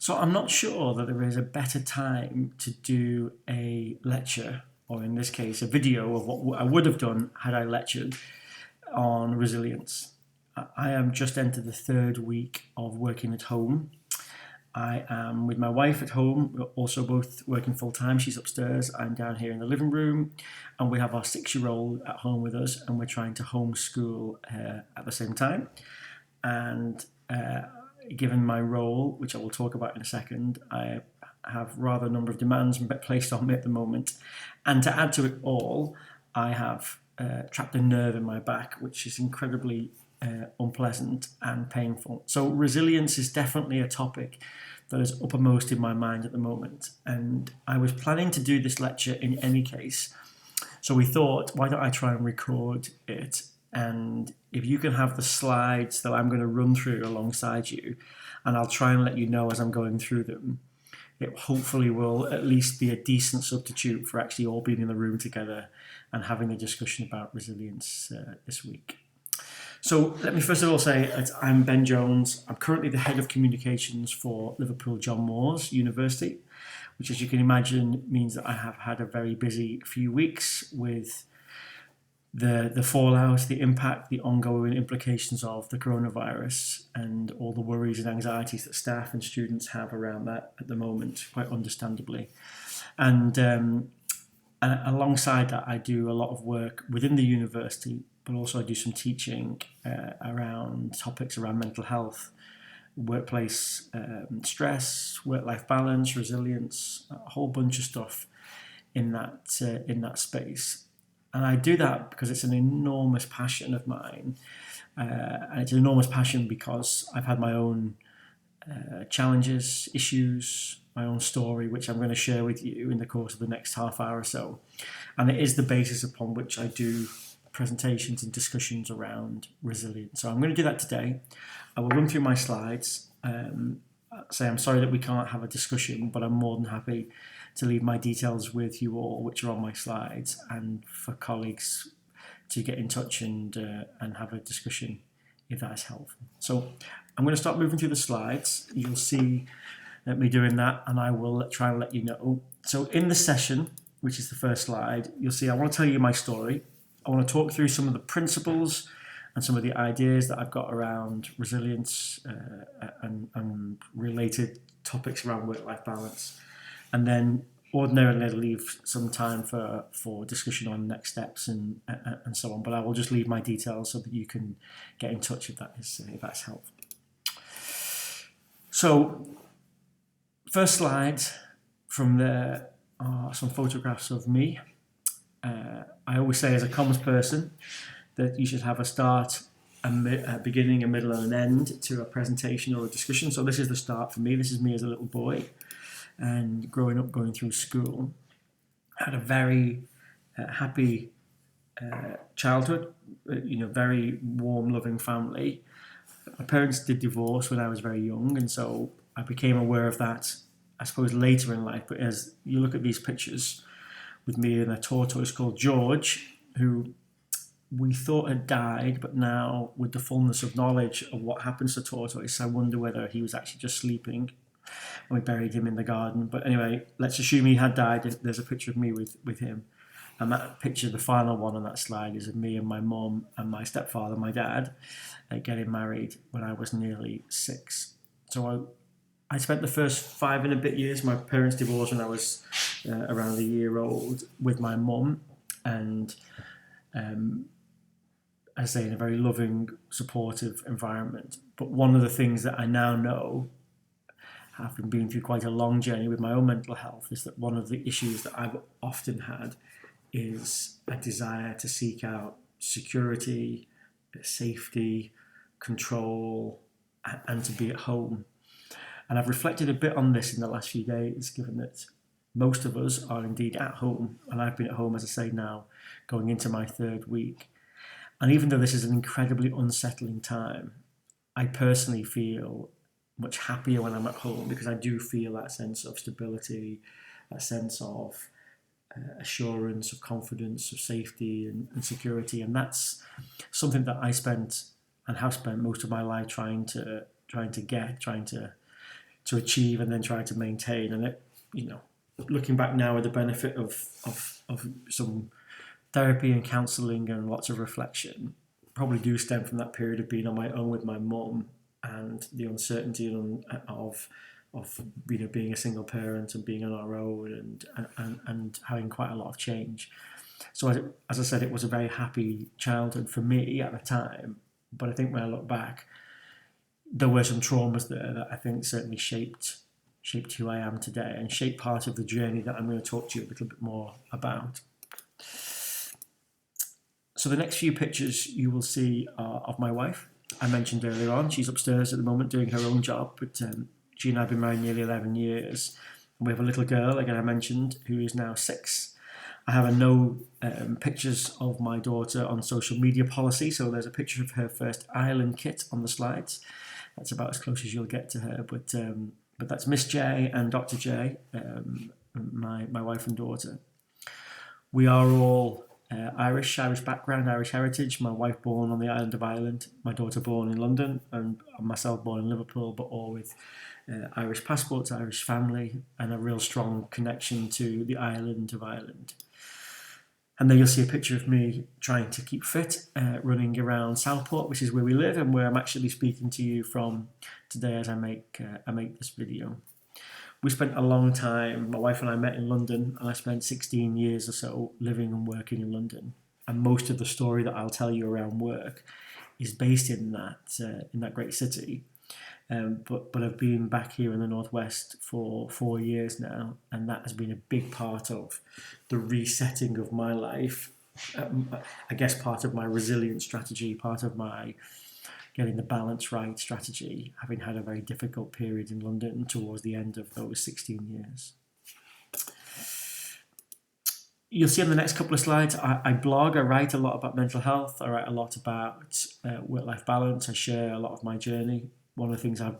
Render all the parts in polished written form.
So I'm not sure that there is a better time to do a lecture, or in this case, a video of what I would have done had I lectured on resilience. I am just entered the third week of working at home. I am with my wife at home. We're also both working full time. She's upstairs. I'm down here in the living room, and we have our 6-year-old at home with us, and we're trying to homeschool her at the same time. And given my role, which I will talk about in a second, I have rather a number of demands placed on me at the moment. And to add to it all, I have trapped a nerve in my back, which is incredibly unpleasant and painful. So resilience is definitely a topic that is uppermost in my mind at the moment. And I was planning to do this lecture in any case. So we thought, why don't I try and record it? And if you can have the slides that I'm going to run through alongside you, and I'll try and let you know as I'm going through them, it hopefully will at least be a decent substitute for actually all being in the room together and having a discussion about resilience this week. So let me first of all say that I'm Ben Jones. I'm currently the head of communications for Liverpool John Moores University, which, as you can imagine, means that I have had a very busy few weeks with the fallout, the impact, the ongoing implications of the coronavirus, and all the worries and anxieties that staff and students have around that at the moment, quite understandably. And alongside that, I do a lot of work within the university, but also I do some teaching around topics around mental health, workplace stress, work-life balance, resilience, a whole bunch of stuff in that space. And I do that because it's an enormous passion of mine. And it's an enormous passion because I've had my own challenges, issues, my own story, which I'm going to share with you in the course of the next half hour or so. And it is the basis upon which I do presentations and discussions around resilience. So I'm going to do that today. I will run through my slides. Say I'm sorry that we can't have a discussion, but I'm more than happy to leave my details with you all, which are on my slides, and for colleagues to get in touch and have a discussion if that is helpful. So I'm going to start moving through the slides. You'll see me doing that, and I will try and let you know. So in the session, which is the first slide, you'll see I want to tell you my story. I want to talk through some of the principles and some of the ideas that I've got around resilience and related topics around work-life balance. And then ordinarily I'd leave some time for discussion on next steps and so on. But I will just leave my details so that you can get in touch if that's helpful. So first slide from there are some photographs of me. I always say as a comms person that you should have a start, a beginning, a middle and an end to a presentation or a discussion. So this is the start for me. This is me as a little boy and growing up, going through school. I had a very happy childhood, very warm, loving family. My parents did divorce when I was very young, and so I became aware of that, I suppose, later in life. But as you look at these pictures with me and a tortoise called George, who we thought had died, but now with the fullness of knowledge of what happens to tortoise, I wonder whether he was actually just sleeping when we buried him in the garden. But anyway, let's assume he had died. There's a picture of me with him. And that picture, the final one on that slide, is of me and my mum and my stepfather, my dad, getting married when I was nearly 6. So I spent the first 5 and a bit years, my parents divorced when I was around a year old, with my mum. And I say in a very loving, supportive environment. But one of the things that I now know, having been through quite a long journey with my own mental health, is that one of the issues that I've often had is a desire to seek out security, safety, control, and to be at home. And I've reflected a bit on this in the last few days, given that most of us are indeed at home, and I've been at home, as I say now, going into my 3rd week. And even though this is an incredibly unsettling time, I personally feel much happier when I'm at home, because I do feel that sense of stability, that sense of assurance, of confidence, of safety and security. And that's something that I spent and have spent most of my life trying to to achieve and then try to maintain. And it, looking back now with the benefit of some therapy and counselling and lots of reflection, probably do stem from that period of being on my own with my mum and the uncertainty of being a single parent and being on our own and having quite a lot of change. So as I said, it was a very happy childhood for me at the time. But I think when I look back, there were some traumas there that I think certainly shaped who I am today and shaped part of the journey that I'm going to talk to you a little bit more about. So the next few pictures you will see are of my wife. I mentioned earlier on, she's upstairs at the moment doing her own job, but she and I have been married nearly 11 years. And we have a little girl, again I mentioned, who is now 6. I have a no pictures of my daughter on social media policy, so there's a picture of her first Ireland kit on the slides. That's about as close as you'll get to her, but that's Miss J and Dr. J, my wife and daughter. We are all Irish background, Irish heritage. My wife born on the island of Ireland, my daughter born in London, and myself born in Liverpool, but all with Irish passports, Irish family, and a real strong connection to the island of Ireland. And then you'll see a picture of me trying to keep fit, running around Southport, which is where we live and where I'm actually speaking to you from today as I make this video. We spent a long time, my wife and I met in London, and I spent 16 years or so living and working in London. And most of the story that I'll tell you around work is based in that great city. But I've been back here in the Northwest for 4 years now, and that has been a big part of the resetting of my life. I guess part of my resilience strategy, part of my getting the balance right strategy, having had a very difficult period in London towards the end of those 16 years. You'll see on the next couple of slides, I blog, I write a lot about mental health, I write a lot about work-life balance, I share a lot of my journey. One of the things I've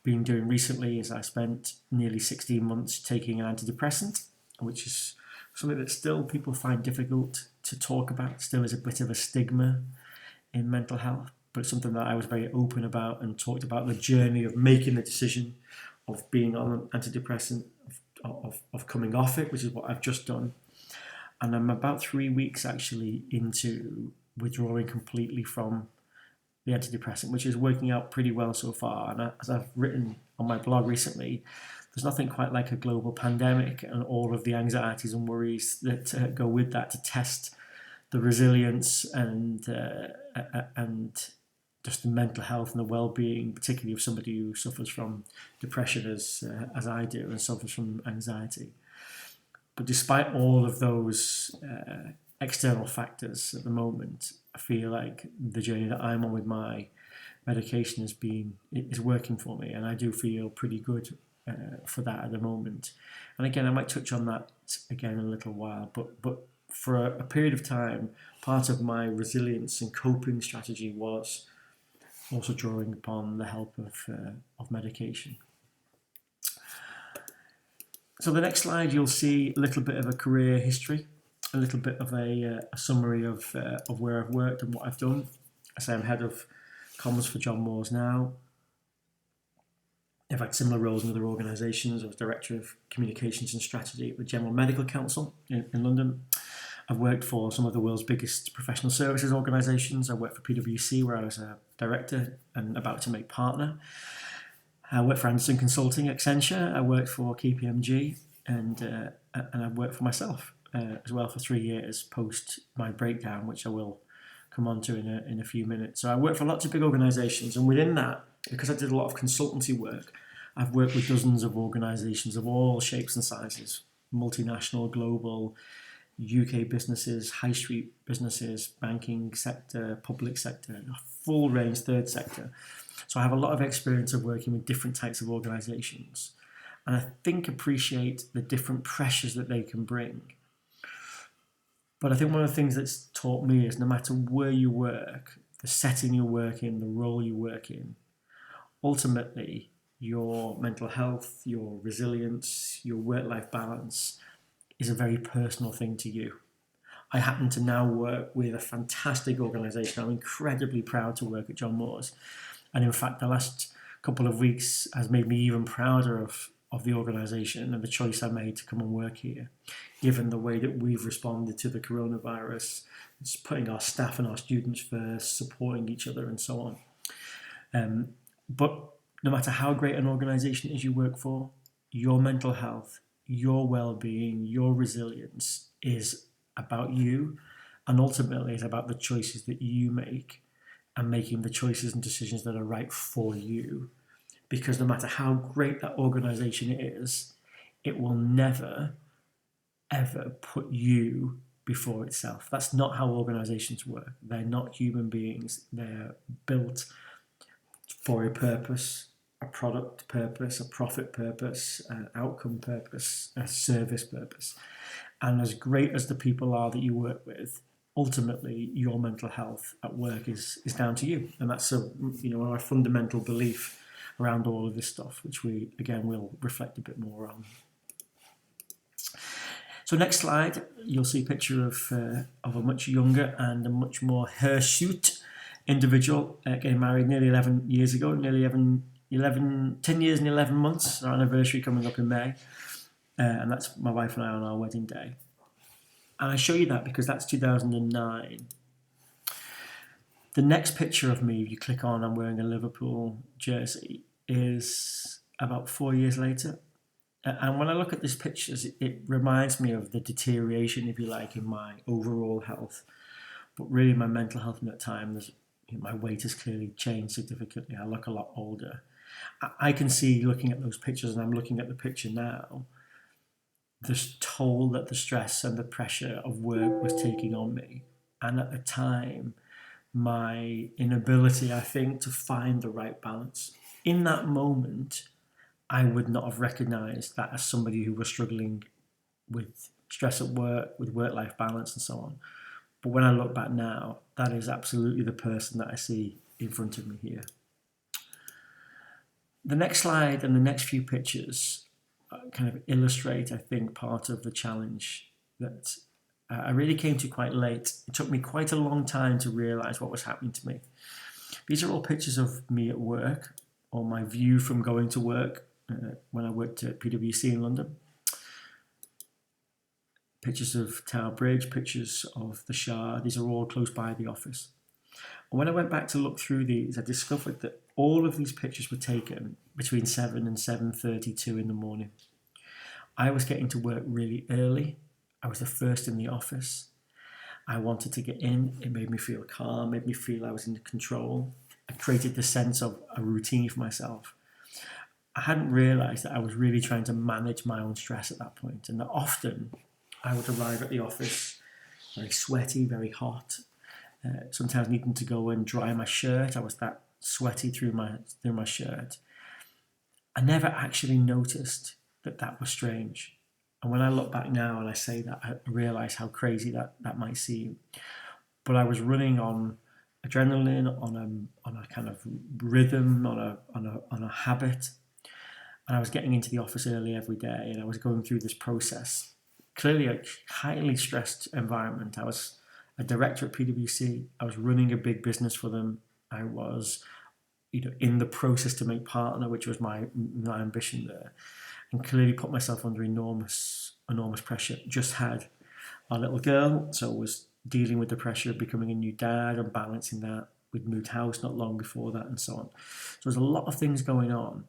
been doing recently is I spent nearly 16 months taking an antidepressant, which is something that still people find difficult to talk about, still is a bit of a stigma in mental health, but it's something that I was very open about and talked about the journey of making the decision of being on an antidepressant, of coming off it, which is what I've just done. And I'm about 3 weeks actually into withdrawing completely from the antidepressant, which is working out pretty well so far. And as I've written on my blog recently, there's nothing quite like a global pandemic and all of the anxieties and worries that go with that to test the resilience and just the mental health and the well-being, particularly of somebody who suffers from depression as I do and suffers from anxiety. But despite all of those external factors at the moment, I feel like the journey that I'm on with my medication is working for me, and I do feel pretty good for that at the moment. And again, I might touch on that again in a little while, but for a period of time, part of my resilience and coping strategy was also drawing upon the help of medication. So the next slide, you'll see a little bit of a career history, a little bit of a summary of where I've worked and what I've done. I say I'm head of comms for John Moores now. I've had similar roles in other organisations. I was Director of Communications and Strategy at the General Medical Council in London. I've worked for some of the world's biggest professional services organisations. I worked for PwC, where I was a director and about to make partner. I worked for Anderson Consulting, Accenture. I worked for KPMG, and I've worked for myself as well for 3 years post my breakdown, which I will come on to in a few minutes. So I worked for lots of big organisations, and within that, because I did a lot of consultancy work, I've worked with dozens of organisations of all shapes and sizes, multinational, global, UK businesses, high street businesses, banking sector, public sector, a full range third sector. So I have a lot of experience of working with different types of organisations, and I think appreciate the different pressures that they can bring. But I think one of the things that's taught me is no matter where you work, the setting you work in, the role you work in, ultimately your mental health, your resilience, your work-life balance is a very personal thing to you. I happen to now work with a fantastic organisation. I'm incredibly proud to work at John Moores. And in fact, the last couple of weeks has made me even prouder of the organisation and the choice I made to come and work here, given the way that we've responded to the coronavirus. It's putting our staff and our students first, supporting each other and so on. But no matter how great an organisation is you work for, your mental health, your well-being, your resilience is about you, and ultimately it's about the choices that you make and making the choices and decisions that are right for you. Because no matter how great that organisation is, it will never, ever put you before itself. That's not how organisations work. They're not human beings. They're built for a purpose, a product purpose, a profit purpose, an outcome purpose, a service purpose. And as great as the people are that you work with, ultimately your mental health at work is down to you. And that's our fundamental belief around all of this stuff, which we, again, will reflect a bit more on. So next slide, you'll see a picture of a much younger and a much more hirsute individual getting married nearly 11 years ago, 10 years and 11 months, our anniversary coming up in May. And that's my wife and I on our wedding day. And I show you that because that's 2009. The next picture of me, if you click on, I'm wearing a Liverpool jersey, is about 4 years later. And when I look at these pictures, it reminds me of the deterioration, if you like, in my overall health. But really my mental health in that time, my weight has clearly changed significantly. I look a lot older. I can see, looking at those pictures, and I'm looking at the picture now, the toll that the stress and the pressure of work was taking on me. And at the time, my inability, I think, to find the right balance. In that moment, I would not have recognised that as somebody who was struggling with stress at work, with work-life balance and so on. But when I look back now, that is absolutely the person that I see in front of me here. The next slide and the next few pictures kind of illustrate, I think, part of the challenge that I really came to quite late. It took me quite a long time to realise what was happening to me. These are all pictures of me at work, or my view from going to work when I worked at PwC in London. Pictures of Tower Bridge, pictures of the Shard. These are all close by the office. And when I went back to look through these, I discovered that all of these pictures were taken between 7 and 7:32 in the morning. I was getting to work really early. I was the first in the office. I wanted to get in. It made me feel calm, made me feel I was in control. I created this sense of a routine for myself. I hadn't realised that I was really trying to manage my own stress at that point, and that often I would arrive at the office very sweaty, very hot, sometimes needing to go and dry my shirt. I was that sweaty through my shirt. I never actually noticed that was strange. And when I look back now and I say that, I realise how crazy that might seem. But I was running on adrenaline, on a kind of rhythm, on a habit. And I was getting into the office early every day, and I was going through this process. Clearly a highly stressed environment. I was a director at PwC. I was running a big business for them. I was in the process to make partner, which was my ambition there, and clearly put myself under enormous pressure. Just had our little girl, so was dealing with the pressure of becoming a new dad and balancing that. We'd moved house not long before that and so on. So there's a lot of things going on.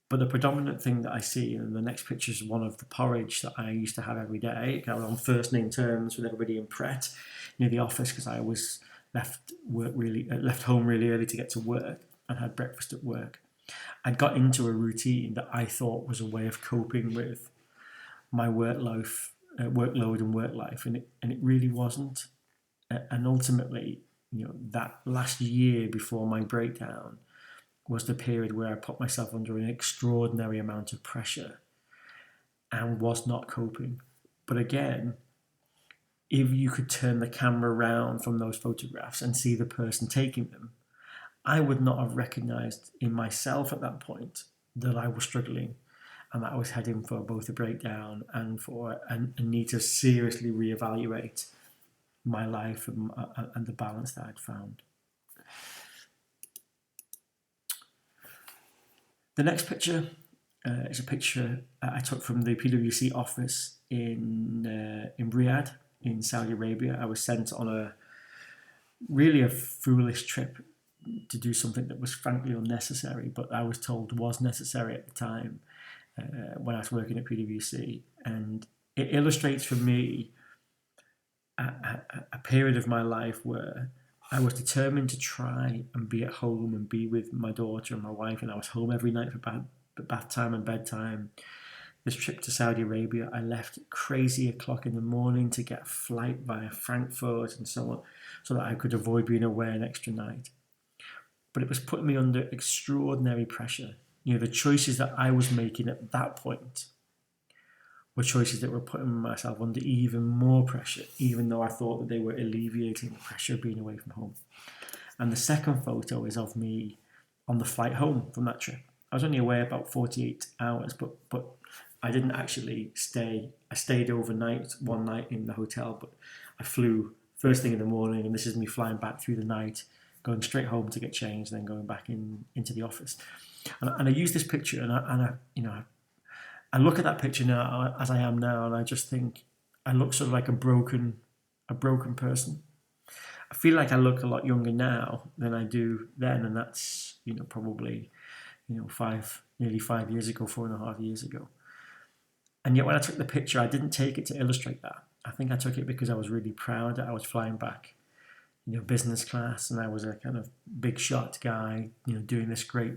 But the predominant thing that I see, and the next picture is one of the porridge that I used to have every day. I was on first name terms with everybody in Pret near the office because I was left home really early to get to work and had breakfast at work. I got into a routine that I thought was a way of coping with my workload and work life, and it really wasn't. And ultimately, that last year before my breakdown was the period where I put myself under an extraordinary amount of pressure and was not coping. But again, if you could turn the camera around from those photographs and see the person taking them, I would not have recognised in myself at that point that I was struggling and that I was heading for both a breakdown and for a need to seriously reevaluate my life and the balance that I'd found. The next picture is a picture I took from the PwC office in Riyadh in Saudi Arabia. I was sent on a foolish trip to do something that was frankly unnecessary, but I was told was necessary at the time when I was working at PwC. And it illustrates for me a period of my life where I was determined to try and be at home and be with my daughter and my wife, and I was home every night for bath time and bedtime. This trip to Saudi Arabia, I left at crazy o'clock in the morning to get a flight via Frankfurt and so on, so that I could avoid being away an extra night. But it was putting me under extraordinary pressure. The choices that I was making at that point were choices that were putting myself under even more pressure, even though I thought that they were alleviating the pressure of being away from home. And the second photo is of me on the flight home from that trip. I was only away about 48 hours, but I didn't actually stay. I stayed overnight one night in the hotel, but I flew first thing in the morning, and this is me flying back through the night, going straight home to get changed, then going back into the office. And I use this picture, and I look at that picture now as I am now, and I just think I look sort of like a broken person. I feel like I look a lot younger now than I do then, and that's probably nearly 5 years ago, 4.5 years ago. And yet when I took the picture, I didn't take it to illustrate that. I think I took it because I was really proud that I was flying back, business class, and I was a kind of big shot guy, doing this great,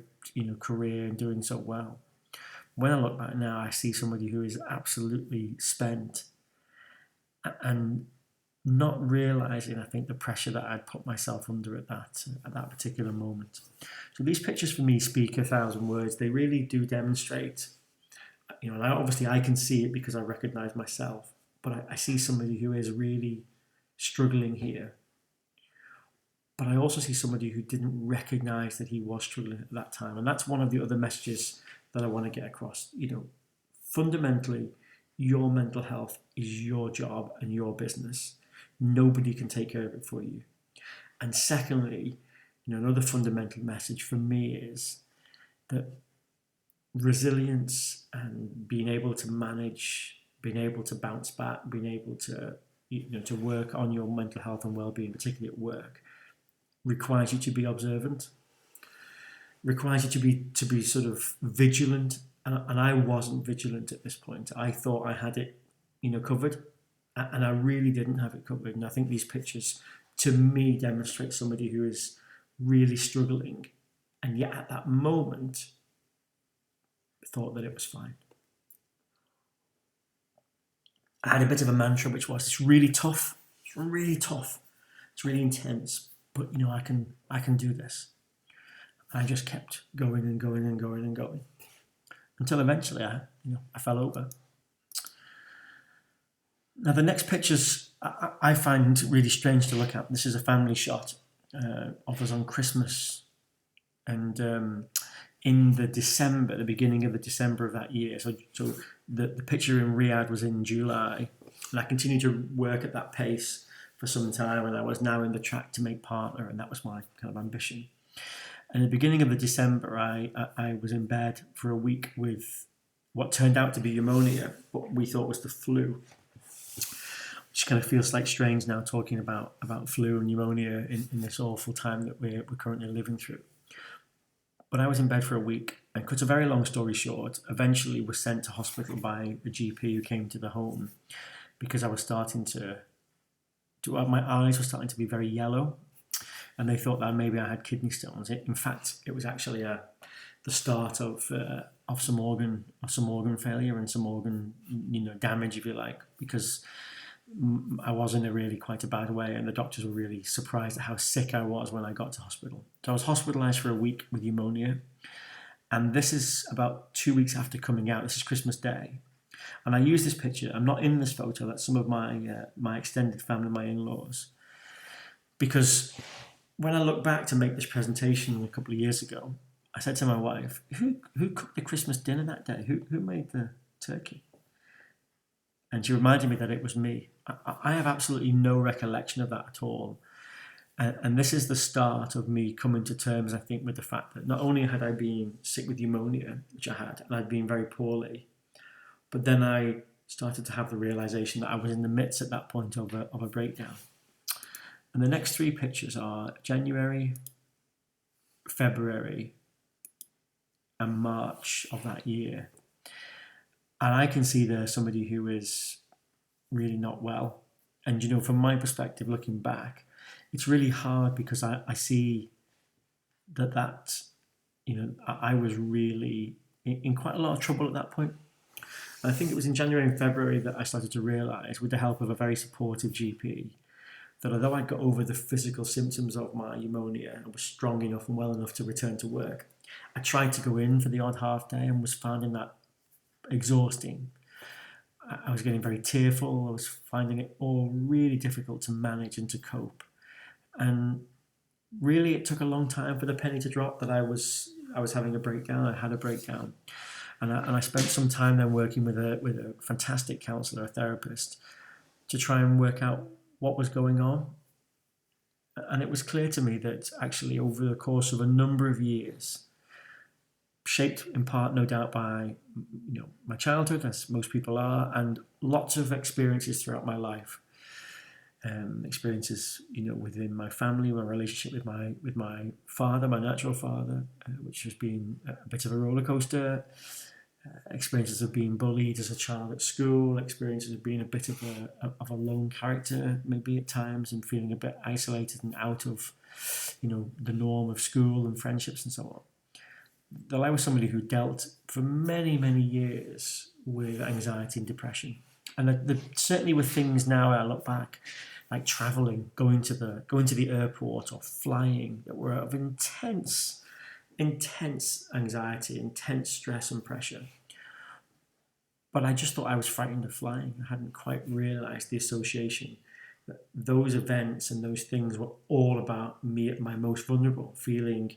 career and doing so well. When I look back now, I see somebody who is absolutely spent and not realizing, I think, the pressure that I'd put myself under at that particular moment. So these pictures for me speak 1,000 words. They really do demonstrate, and obviously I can see it because I recognize myself, but I see somebody who is really struggling here. But I also see somebody who didn't recognize that he was struggling at that time. And that's one of the other messages that I want to get across. Fundamentally, your mental health is your job and your business. Nobody can take care of it for you. And secondly, another fundamental message for me is that resilience and being able to manage, being able to bounce back, being able to to work on your mental health and well-being, particularly at work, requires you to be observant, requires you to be sort of vigilant, and I wasn't vigilant at this point. I thought I had it, covered, and I really didn't have it covered. And I think these pictures, to me, demonstrate somebody who is really struggling, and yet at that moment, thought that it was fine. I had a bit of a mantra, which was, it's really tough, it's really intense, but I can do this. I just kept going and going and going and going until eventually I fell over. Now the next pictures I find really strange to look at. This is a family shot of us on Christmas, and in the beginning of the December of that year. So the picture in Riyadh was in July, and I continued to work at that pace for some time, and I was now in the track to make partner, and that was my kind of ambition. And at the beginning of the December, I was in bed for a week with what turned out to be pneumonia, but we thought was the flu, which kind of feels like strange now talking about flu and pneumonia in this awful time that we're currently living through. But I was in bed for a week, and cut a very long story short, eventually was sent to hospital by a GP who came to the home because I was starting my eyes were starting to be very yellow, and they thought that maybe I had kidney stones. In fact, it was actually the start of some organ failure and some organ damage, if you like, because I was in a really quite a bad way, and the doctors were really surprised at how sick I was when I got to hospital. So I was hospitalised for a week with pneumonia, and this is about 2 weeks after coming out. This is Christmas Day, and I use this picture. I'm not in this photo. That's some of my extended family, my in-laws, because when I look back to make this presentation a couple of years ago, I said to my wife, "Who cooked the Christmas dinner that day? Who made the turkey?" And she reminded me that it was me. I have absolutely no recollection of that at all. And this is the start of me coming to terms, I think, with the fact that not only had I been sick with pneumonia, which I had, and I'd been very poorly, but then I started to have the realization that I was in the midst at that point of a breakdown. And the next three pictures are January, February, and March of that year. And I can see there's somebody who is really not well. And, you know, from my perspective, looking back, it's really hard because I see that, you know, I was really in quite a lot of trouble at that point. And I think it was in January and February that I started to realise, with the help of a very supportive GP, that although I got over the physical symptoms of my pneumonia and was strong enough and well enough to return to work, I tried to go in for the odd half day and was finding that exhausting. I was getting very tearful. I was finding it all really difficult to manage and to cope. And really, it took a long time for the penny to drop that I was having a breakdown. I had a breakdown. And I spent some time then working with a fantastic counsellor, a therapist, to try and work out what was going on. And it was clear to me that actually over the course of a number of years, shaped in part no doubt by, you know, my childhood, as most people are, and lots of experiences throughout my life, experiences, you know, within my family, my relationship with my father, my natural father, which has been a bit of a roller coaster. Experiences of being bullied as a child at school, experiences of being a bit of a lone character, maybe at times, and feeling a bit isolated and out of, you know, the norm of school and friendships and so on. That I was somebody who dealt for many, many years with anxiety and depression, and certainly with things now I look back, like traveling, going to the airport or flying, that were of intense anxiety, intense stress and pressure. But I just thought I was frightened of flying. I hadn't quite realised the association that those events and those things were all about me at my most vulnerable, feeling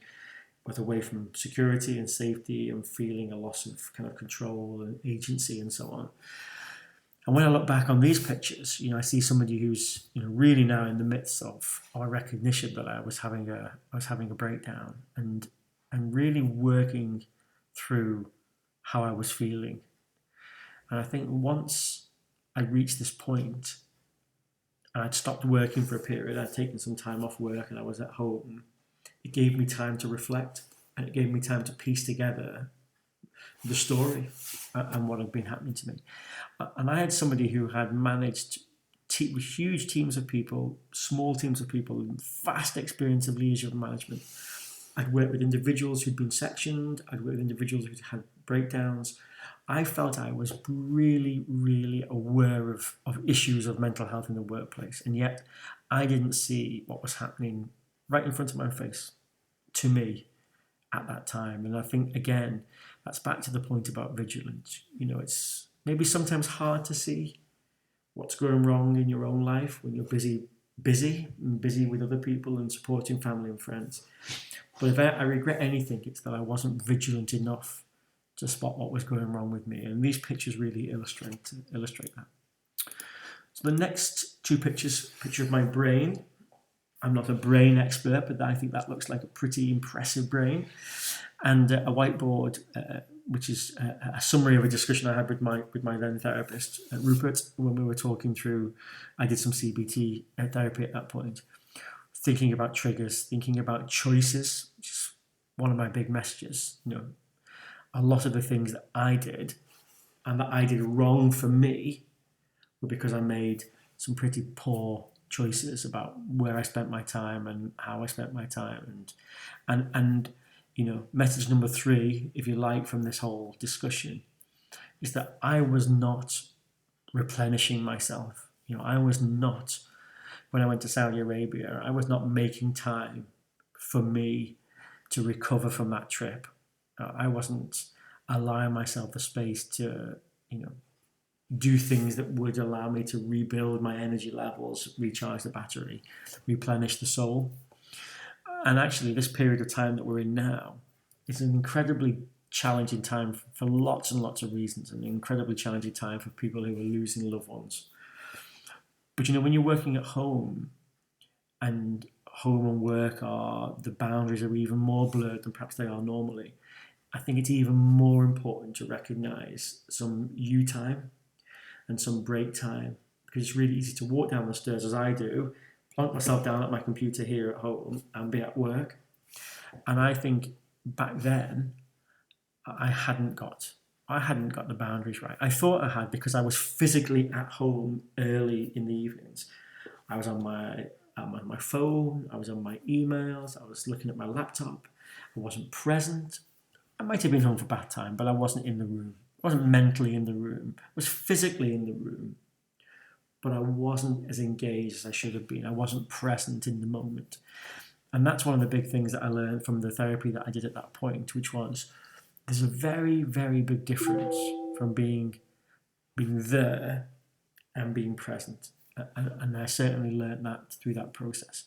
both away from security and safety and feeling a loss of kind of control and agency and so on. And when I look back on these pictures, you know, I see somebody who's, you know, really now in the midst of a recognition that I was having a breakdown and really working through how I was feeling. And I think once I reached this point and I'd stopped working for a period, I'd taken some time off work and I was at home, it gave me time to reflect and it gave me time to piece together the story and what had been happening to me. And I had somebody who had managed huge teams of people, small teams of people, vast experience of leadership and management. I'd worked with individuals who'd been sectioned. I'd worked with individuals who'd had breakdowns. I felt I was really, really aware of issues of mental health in the workplace. And yet I didn't see what was happening right in front of my face to me at that time. And I think, again, that's back to the point about Vigilant. You know, it's maybe sometimes hard to see what's going wrong in your own life when you're busy with other people and supporting family and friends. But if I regret anything, it's that I wasn't vigilant enough to spot what was going wrong with me. And these pictures really illustrate that. So the next two pictures, picture of my brain. I'm not a brain expert, but I think that looks like a pretty impressive brain. And a whiteboard, which is a summary of a discussion I had with my then therapist, Rupert, when we were talking through, I did some CBT therapy at that point, thinking about triggers, thinking about choices, which is one of my big messages. You know, a lot of the things that I did and that I did wrong for me were because I made some pretty poor choices about where I spent my time and how I spent my time. And you know, message number 3, if you like, from this whole discussion is that I was not replenishing myself. You know, I was not, when I went to Saudi Arabia, I was not making time for me to recover from that trip. I wasn't allowing myself the space to, you know, do things that would allow me to rebuild my energy levels, recharge the battery, replenish the soul. And actually, this period of time that we're in now is an incredibly challenging time for lots and lots of reasons, an incredibly challenging time for people who are losing loved ones. But, you know, when you're working at home and home and work are, the boundaries are even more blurred than perhaps they are normally, I think it's even more important to recognise some you time and some break time, because it's really easy to walk down the stairs as I do, plonk myself down at my computer here at home and be at work. And I think back then I hadn't got the boundaries right. I thought I had because I was physically at home early in the evenings. I was on my phone, I was on my emails, I was looking at my laptop, I wasn't present. I might have been home for bath time, but I wasn't in the room. I wasn't mentally in the room. I was physically in the room, but I wasn't as engaged as I should have been. I wasn't present in the moment. And that's one of the big things that I learned from the therapy that I did at that point, which was there's a very, very big difference from being there and being present. And I certainly learned that through that process.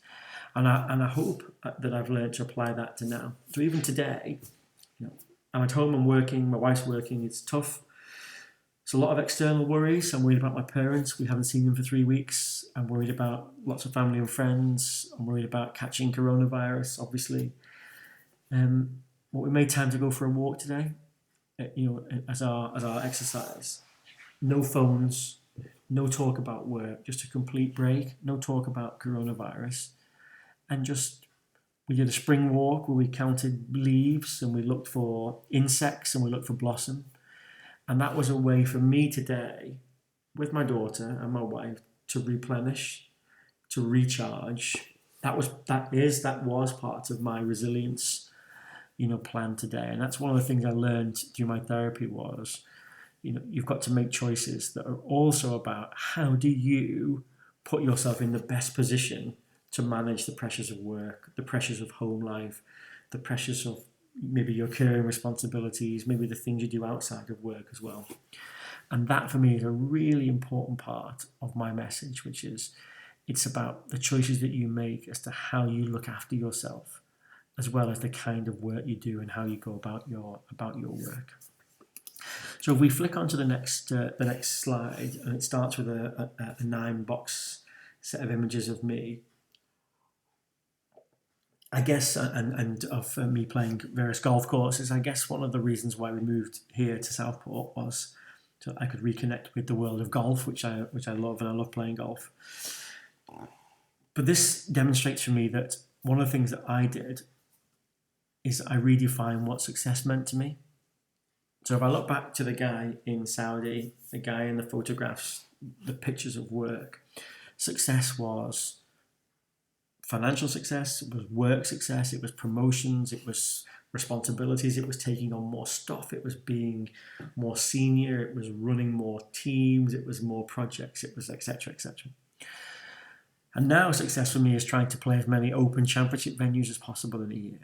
And I hope that I've learned to apply that to now. So even today, I'm at home, I'm working, my wife's working, it's tough. It's a lot of external worries. I'm worried about my parents. We haven't seen them for 3 weeks. I'm worried about lots of family and friends. I'm worried about catching coronavirus, obviously. But we made time to go for a walk today, as our exercise. No phones, no talk about work, just a complete break, no talk about coronavirus. And we did a spring walk where we counted leaves and we looked for insects and we looked for blossom. And that was a way for me today, with my daughter and my wife, to replenish, to recharge. That was part of my resilience, plan today. And that's one of the things I learned through my therapy was, you've got to make choices that are also about how do you put yourself in the best position to manage the pressures of work, the pressures of home life, the pressures of maybe your caring responsibilities, maybe the things you do outside of work as well. And that for me is a really important part of my message, which is it's about the choices that you make as to how you look after yourself, as well as the kind of work you do and how you go about your work. So if we flick onto the next slide, and it starts with a 9-box set of images of me, I guess, and of me playing various golf courses. I guess one of the reasons why we moved here to Southport was so I could reconnect with the world of golf, which I love, and I love playing golf. But this demonstrates for me that one of the things that I did is I redefined what success meant to me. So if I look back to the guy in Saudi, the guy in the photographs, the pictures of work, success was financial success, it was work success, it was promotions, it was responsibilities, it was taking on more stuff, it was being more senior, it was running more teams, it was more projects, it was etc. etc. And now success for me is trying to play as many open championship venues as possible in a year.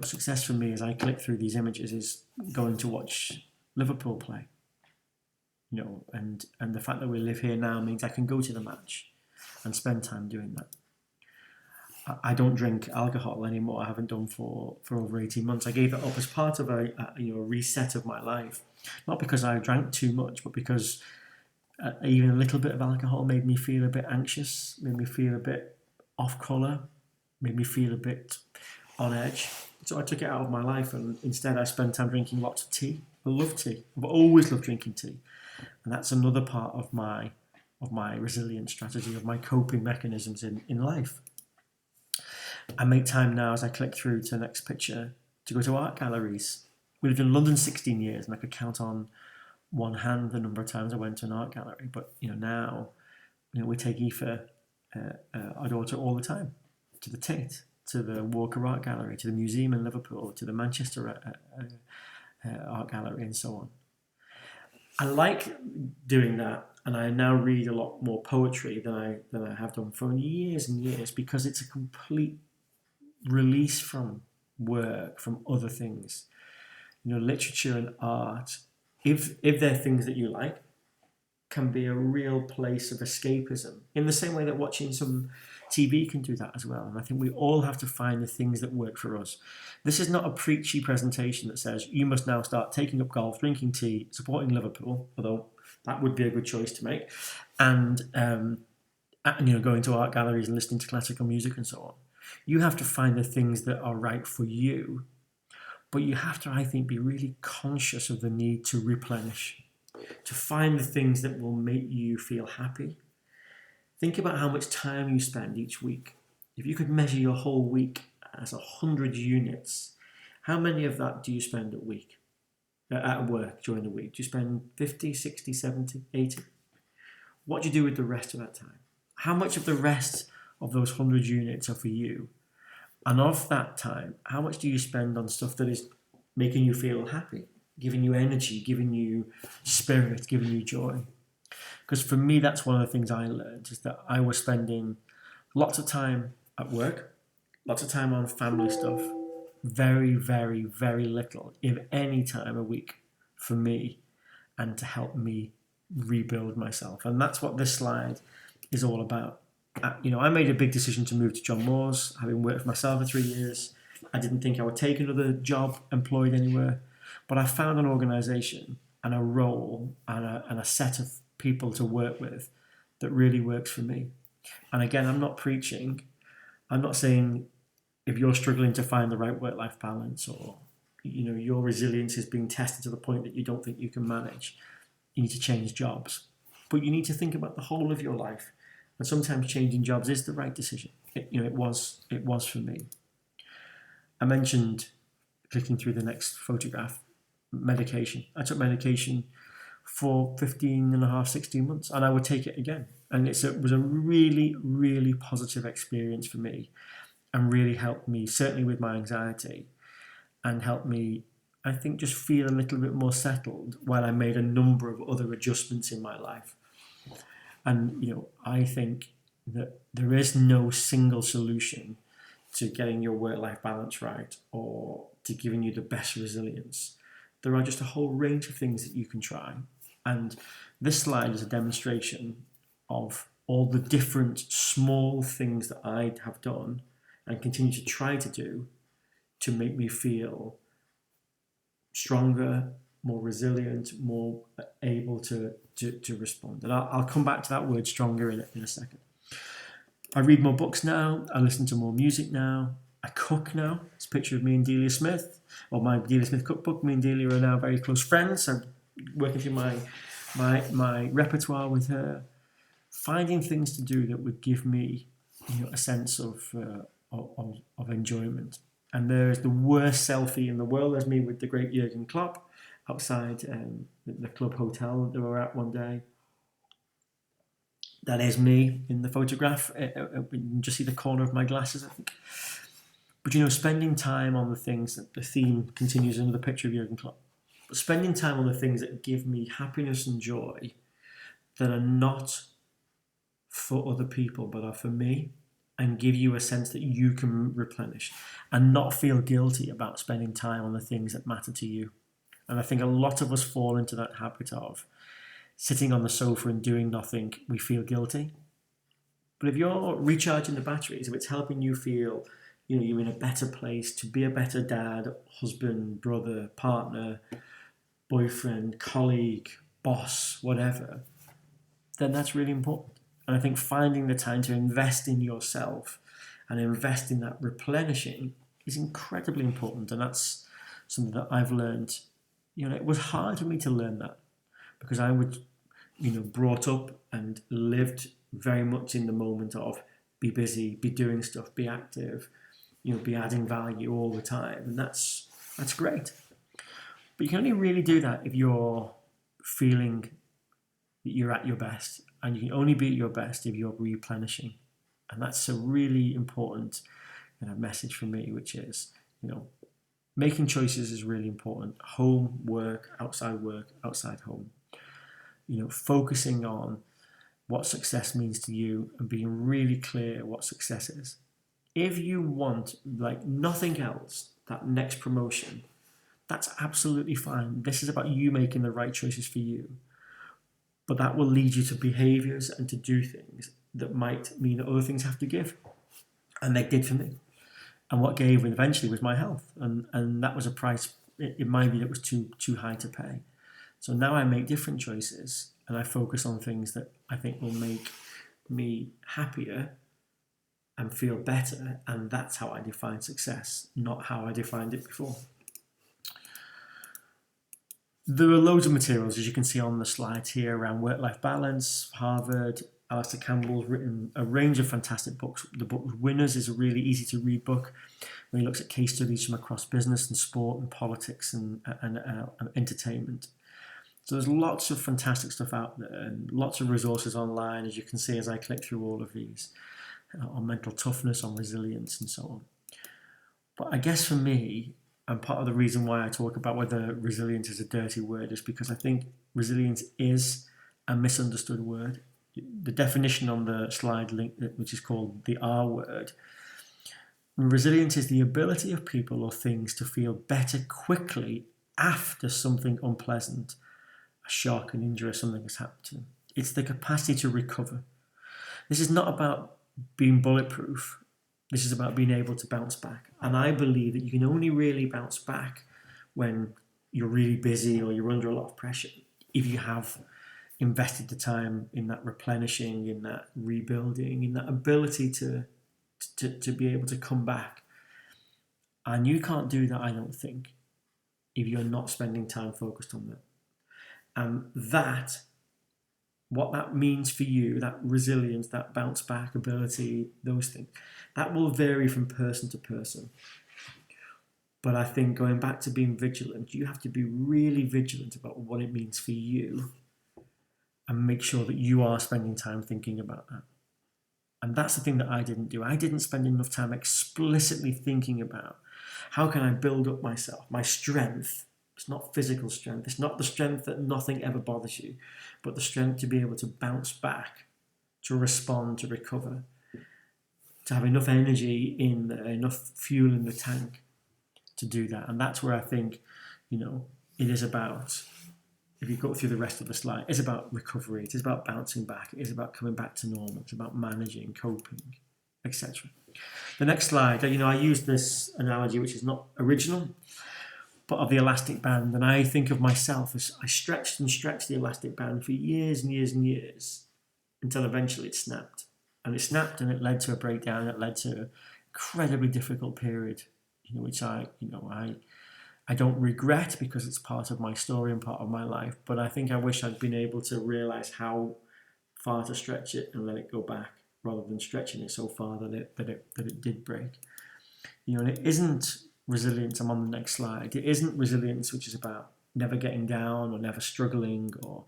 Success for me as I click through these images is going to watch Liverpool play. And the fact that we live here now means I can go to the match and spend time doing that. I don't drink alcohol anymore. I haven't done for over 18 months. I gave it up as part of a reset of my life. Not because I drank too much, but because even a little bit of alcohol made me feel a bit anxious, made me feel a bit off colour, made me feel a bit on edge. So I took it out of my life, and instead I spent time drinking lots of tea. I love tea. I've always loved drinking tea. And that's another part of my resilience strategy, of my coping mechanisms in life. I make time now as I click through to the next picture to go to art galleries. We lived in London 16 years, and I could count on one hand the number of times I went to an art gallery. But now, we take Aoife, our daughter, all the time to the Tate, to the Walker Art Gallery, to the museum in Liverpool, to the Manchester Art Gallery, and so on. I like doing that, and I now read a lot more poetry than I have done for years and years, because it's a complete release from work, from other things. Literature and art, if they're things that you like, can be a real place of escapism, in the same way that watching some TV can do that as well. And I think we all have to find the things that work for us. This is not a preachy presentation that says you must now start taking up golf, drinking tea, supporting Liverpool, although that would be a good choice to make, and going to art galleries and listening to classical music and so on. You have to find the things that are right for you, but you have to, I think, be really conscious of the need to replenish, to find the things that will make you feel happy. Think about how much time you spend each week. If you could measure your whole week as 100 units, how many of that do you spend at work during the week? Do you spend 50, 60, 70, 80? What do you do with the rest of that time? How much of the rest of those 100 units are for you? And of that time, how much do you spend on stuff that is making you feel happy, giving you energy, giving you spirit, giving you joy? Because for me, that's one of the things I learned, is that I was spending lots of time at work, lots of time on family stuff, very, very, very little, if any time a week for me and to help me rebuild myself. And that's what this slide is all about. I made a big decision to move to John Moores, having worked for myself for 3 years. I didn't think I would take another job employed anywhere, but I found an organisation and a role and a set of people to work with that really works for me. And again, I'm not preaching. I'm not saying if you're struggling to find the right work-life balance, or your resilience is being tested to the point that you don't think you can manage, you need to change jobs. But you need to think about the whole of your life. And sometimes changing jobs is the right decision. It was for me. I mentioned, clicking through the next photograph, medication. I took medication for 15 and a half, 16 months, and I would take it again. And it was a really, really positive experience for me, and really helped me, certainly with my anxiety, and helped me, I think, just feel a little bit more settled while I made a number of other adjustments in my life. And, I think that there is no single solution to getting your work-life balance right or to giving you the best resilience. There are just a whole range of things that you can try. And this slide is a demonstration of all the different small things that I have done and continue to try to do to make me feel stronger, more resilient, more able to respond. And I'll come back to that word stronger in a second. I read more books now. I listen to more music now. I cook now. It's a picture of me and Delia Smith, or my Delia Smith cookbook. Me and Delia are now very close friends. I'm working through my repertoire with her, finding things to do that would give me a sense of enjoyment. And there's the worst selfie in the world. There's me with the great Jurgen Klopp outside the club hotel that we were at one day. That is me in the photograph. You can just see the corner of my glasses, I think. But spending time on the things that the theme continues under the picture of Jurgen Klopp. But spending time on the things that give me happiness and joy, that are not for other people but are for me, and give you a sense that you can replenish and not feel guilty about spending time on the things that matter to you. And I think a lot of us fall into that habit of sitting on the sofa and doing nothing. We feel guilty. But if you're recharging the batteries, if it's helping you feel you're in a better place to be a better dad, husband, brother, partner, boyfriend, colleague, boss, whatever, then that's really important. And I think finding the time to invest in yourself and invest in that replenishing is incredibly important. And that's something that I've learned. It was hard for me to learn that, because I was, brought up and lived very much in the moment of be busy, be doing stuff, be active, be adding value all the time. And that's great. But you can only really do that if you're feeling that you're at your best. And you can only be at your best if you're replenishing. And that's a really important message for me, which is, making choices is really important. Home, work, outside home. Focusing on what success means to you and being really clear what success is. If you want, like nothing else, that next promotion, that's absolutely fine. This is about you making the right choices for you. But that will lead you to behaviours and to do things that might mean that other things have to give. And they did for me. And what gave eventually was my health. And that was a price, in my view, that was too high to pay. So now I make different choices, and I focus on things that I think will make me happier and feel better, and that's how I define success, not how I defined it before. There are loads of materials, as you can see on the slides here, around work-life balance. Harvard, Alistair Campbell's written a range of fantastic books. The book Winners is a really easy to read book where he looks at case studies from across business and sport and politics and entertainment. So there's lots of fantastic stuff out there and lots of resources online, as you can see as I click through all of these, on mental toughness, on resilience and so on. But I guess for me, and part of the reason why I talk about whether resilience is a dirty word is because I think resilience is a misunderstood word. The definition on the slide link, which is called the R word, resilience is the ability of people or things to feel better quickly after something unpleasant, a shock, an injury, or something has happened to them. It's the capacity to recover. This is not about being bulletproof. This is about being able to bounce back. And I believe that you can only really bounce back when you're really busy or you're under a lot of pressure, if you have invested the time in that replenishing, in that rebuilding, in that ability to be able to come back. And you can't do that, I don't think, if you're not spending time focused on that. And what that means for you, that resilience, that bounce back ability, those things, that will vary from person to person. But I think going back to being vigilant, you have to be really vigilant about what it means for you and make sure that you are spending time thinking about that. And that's the thing that I didn't do. I didn't spend enough time explicitly thinking about how can I build up myself, my strength. It's not physical strength. It's not the strength that nothing ever bothers you, but the strength to be able to bounce back, to respond, to recover, to have enough energy in there, enough fuel in the tank to do that. And that's where I think, it is about, if you go through the rest of the slide, it's about recovery. It is about bouncing back. It is about coming back to normal. It's about managing, coping, etc. The next slide, I use this analogy, which is not original, but of the elastic band. And I think of myself as I stretched and stretched the elastic band for years and years and years until eventually it snapped. And it snapped and it led to a breakdown. It led to an incredibly difficult period, which I don't regret because it's part of my story and part of my life. But I think I wish I'd been able to realize how far to stretch it and let it go back rather than stretching it so far that it did break. And it isn't resilience. I'm on the next slide. It isn't resilience, which is about never getting down or never struggling or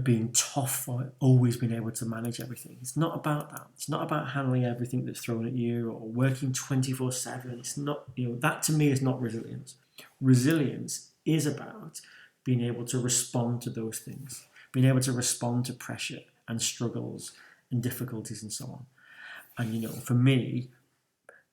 being tough or always being able to manage everything. It's not about that. It's not about handling everything that's thrown at you or working 24/7. It's not, that to me is not resilience. Resilience is about being able to respond to those things, being able to respond to pressure and struggles and difficulties and so on. And, for me,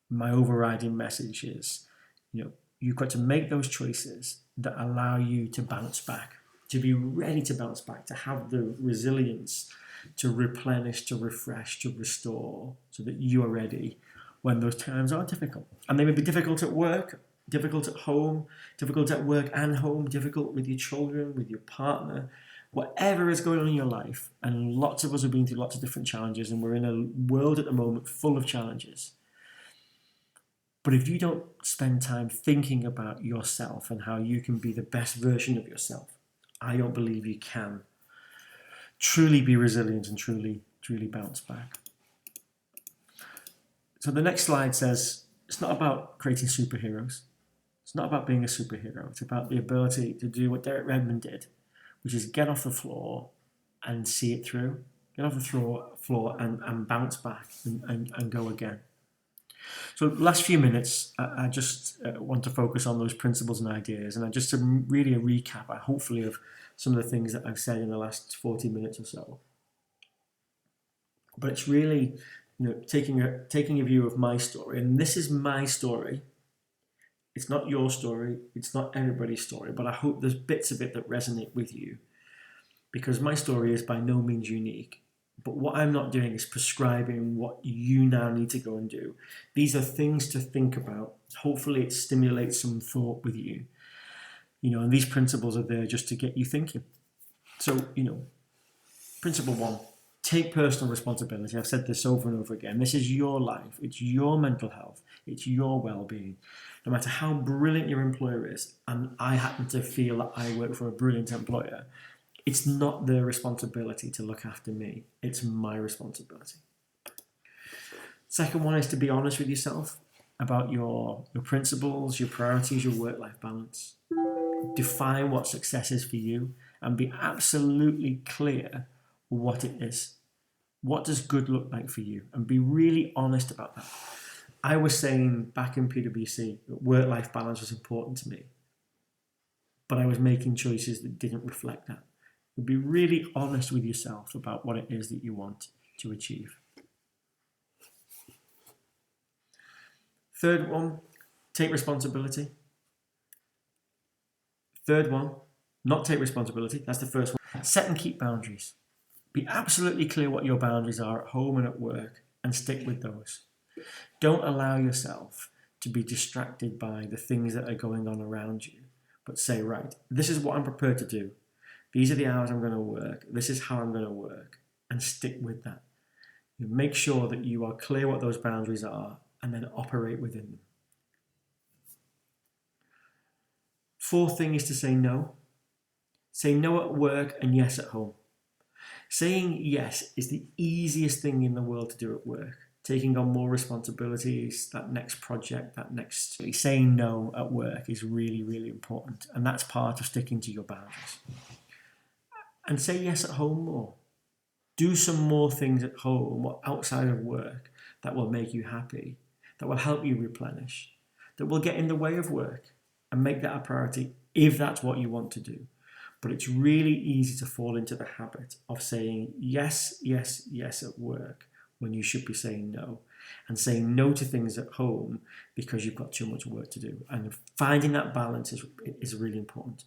my overriding message is, you've got to make those choices that allow you to bounce back, to be ready to bounce back, to have the resilience to replenish, to refresh, to restore, so that you are ready when those times are difficult. And they may be difficult at work, difficult at home, difficult at work and home, difficult with your children, with your partner, whatever is going on in your life. And lots of us have been through lots of different challenges, and we're in a world at the moment full of challenges. But if you don't spend time thinking about yourself and how you can be the best version of yourself, I don't believe you can truly be resilient and truly bounce back. So the next slide says, it's not about creating superheroes. It's not about being a superhero. It's about the ability to do what Derek Redmond did, which is get off the floor and see it through. Get off the floor and bounce back and go again. So last few minutes, I just want to focus on those principles and ideas, and just really a recap, hopefully, of some of the things that I've said in the last 40 minutes or so. But it's really, taking a view of my story, and this is my story. It's not your story. It's not everybody's story, but I hope there's bits of it that resonate with you, because my story is by no means unique. But what I'm not doing is prescribing what you now need to go and do. These are things to think about. Hopefully it stimulates some thought with you. And these principles are there just to get you thinking. So, principle 1, Take personal responsibility. I've said this over and over again. This is your life. It's your mental health. It's your well-being. No matter how brilliant your employer is, and I happen to feel that I work for a brilliant employer, it's not their responsibility to look after me. It's my responsibility. Second one is to be honest with yourself about your principles, your priorities, your work-life balance. Define what success is for you and be absolutely clear what it is. What does good look like for you? And be really honest about that. I was saying back in PwC that work-life balance was important to me, but I was making choices that didn't reflect that. Be really honest with yourself about what it is that you want to achieve. Third one, take responsibility. Third one, not take responsibility. That's the first one. Set and keep boundaries. Be absolutely clear what your boundaries are at home and at work and stick with those. Don't allow yourself to be distracted by the things that are going on around you, but say, right, this is what I'm prepared to do. These are the hours I'm going to work. This is how I'm going to work, and stick with that. You make sure that you are clear what those boundaries are and then operate within them. Fourth thing is to say no. Say no at work and yes at home. Saying yes is the easiest thing in the world to do at work. Taking on more responsibilities, that next project, saying no at work is really, really important. And that's part of sticking to your boundaries. And say yes at home more. Do some more things at home or outside of work that will make you happy, that will help you replenish, that will get in the way of work, and make that a priority if that's what you want to do. But it's really easy to fall into the habit of saying yes, yes, yes at work when you should be saying no, and saying no to things at home because you've got too much work to do. And finding that balance is really important.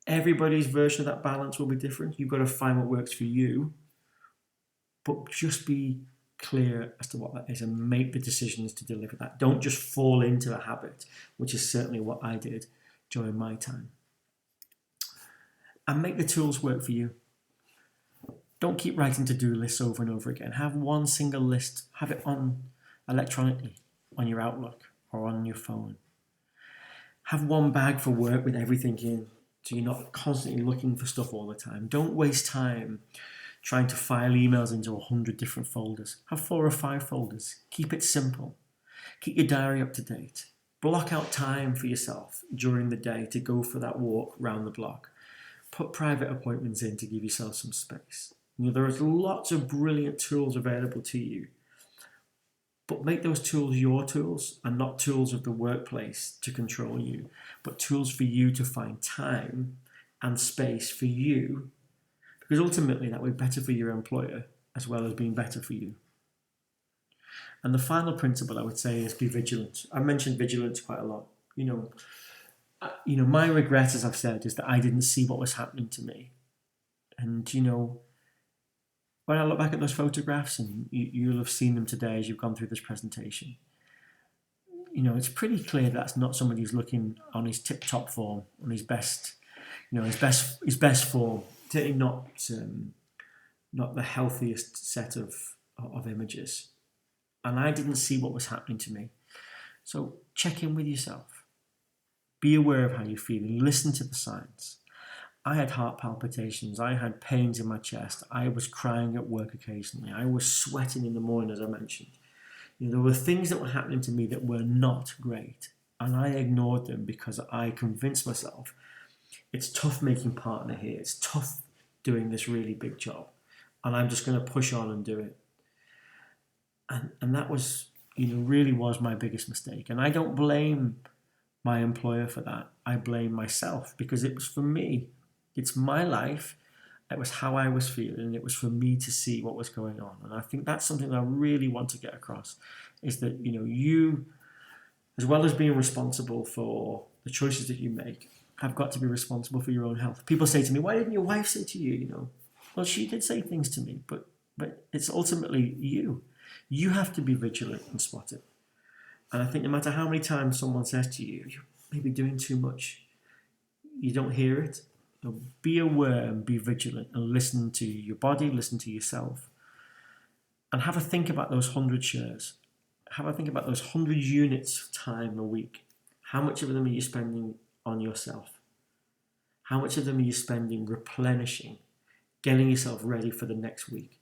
Everybody's version of that balance will be different. You've got to find what works for you, but just be clear as to what that is and make the decisions to deliver that. Don't just fall into a habit, which is certainly what I did during my time. And make the tools work for you. Don't keep writing to-do lists over and over again. Have one single list. Have it on electronically on your Outlook or on your phone. Have one bag for work with everything in, so you're not constantly looking for stuff all the time. Don't waste time trying to file emails into 100 different folders. Have 4 or 5 folders. Keep it simple. Keep your diary up to date. Block out time for yourself during the day to go for that walk round the block. Put private appointments in to give yourself some space. There are lots of brilliant tools available to you, but make those tools your tools and not tools of the workplace to control you, but tools for you to find time and space for you, because ultimately that will be better for your employer as well as being better for you. And the final principle I would say is be vigilant. I mentioned vigilance quite a lot. My regret, as I've said, is that I didn't see what was happening to me. And, when I look back at those photographs, and you'll have seen them today as you've gone through this presentation, it's pretty clear that's not somebody who's looking on his tip-top form, on his best, his best form. Certainly not the healthiest set of images. And I didn't see what was happening to me. So check in with yourself. Be aware of how you're feeling. Listen to the signs. I had heart palpitations. I had pains in my chest. I was crying at work occasionally. I was sweating in the morning, as I mentioned. There were things that were happening to me that were not great. And I ignored them because I convinced myself it's tough making partner here. It's tough doing this really big job. And I'm just going to push on and do it. And that was, really was my biggest mistake. And I don't blame my employer for that. I blame myself because it was for me. It's my life. It was how I was feeling. It was for me to see what was going on. And I think that's something I really want to get across is that, you, as well as being responsible for the choices that you make, have got to be responsible for your own health. People say to me, why didn't your wife say to you, Well, she did say things to me, but it's ultimately you. You have to be vigilant and spot it. And I think no matter how many times someone says to you, you're maybe doing too much, you don't hear it. Be aware and be vigilant and listen to your body, listen to yourself, And have a think about those 100 shares. Have a think about those 100 units of time a week. How much of them are you spending on yourself? How much of them are you spending replenishing, getting yourself ready for the next week?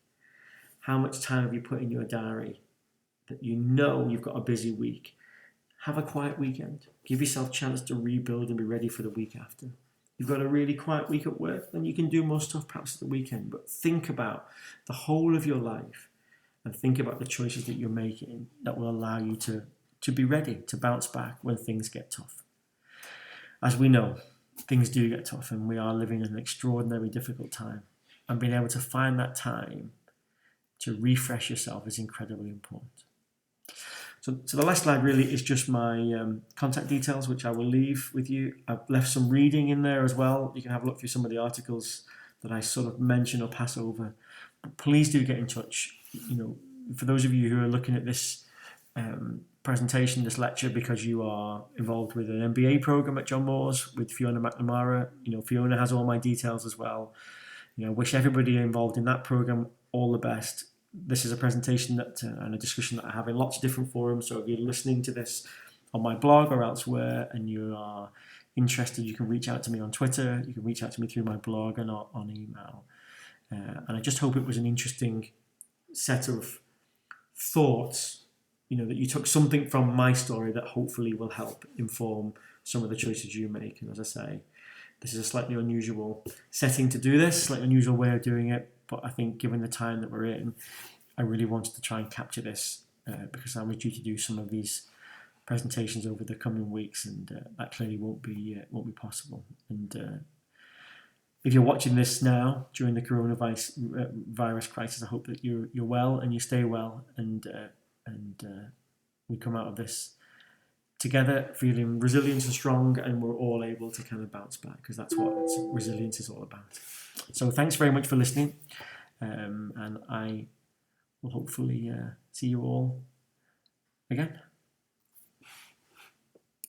How much time have you put in your diary that you know you've got a busy week? Have a quiet weekend. Give yourself a chance to rebuild and be ready for the week after. You've got a really quiet week at work, then you can do more stuff perhaps at the weekend. But think about the whole of your life and think about the choices that you're making that will allow you to be ready to bounce back when things get tough. As we know, things do get tough and we are living in an extraordinarily difficult time. And being able to find that time to refresh yourself is incredibly important. So the last slide really is just my contact details, which I will leave with you. I've left some reading in there as well. You can have a look through some of the articles that I sort of mention or pass over. But please do get in touch. For those of you who are looking at this presentation, this lecture, because you are involved with an MBA program at John Moores with Fiona McNamara, Fiona has all my details as well. Wish everybody involved in that program all the best. This is a presentation and a discussion that I have in lots of different forums. So if you're listening to this on my blog or elsewhere and you are interested, you can reach out to me on Twitter. You can reach out to me through my blog and on email. And I just hope it was an interesting set of thoughts, that you took something from my story that hopefully will help inform some of the choices you make. And as I say, this is a slightly unusual setting to do this, slightly unusual way of doing it. But I think given the time that we're in, I really wanted to try and capture this because I was due to do some of these presentations over the coming weeks, and that clearly won't be possible. And if you're watching this now during the coronavirus crisis, I hope that you're well and you stay well, and we come out of this together feeling resilient and strong, and we're all able to kind of bounce back, because that's what resilience is all about. So thanks very much for listening, and I will hopefully see you all again.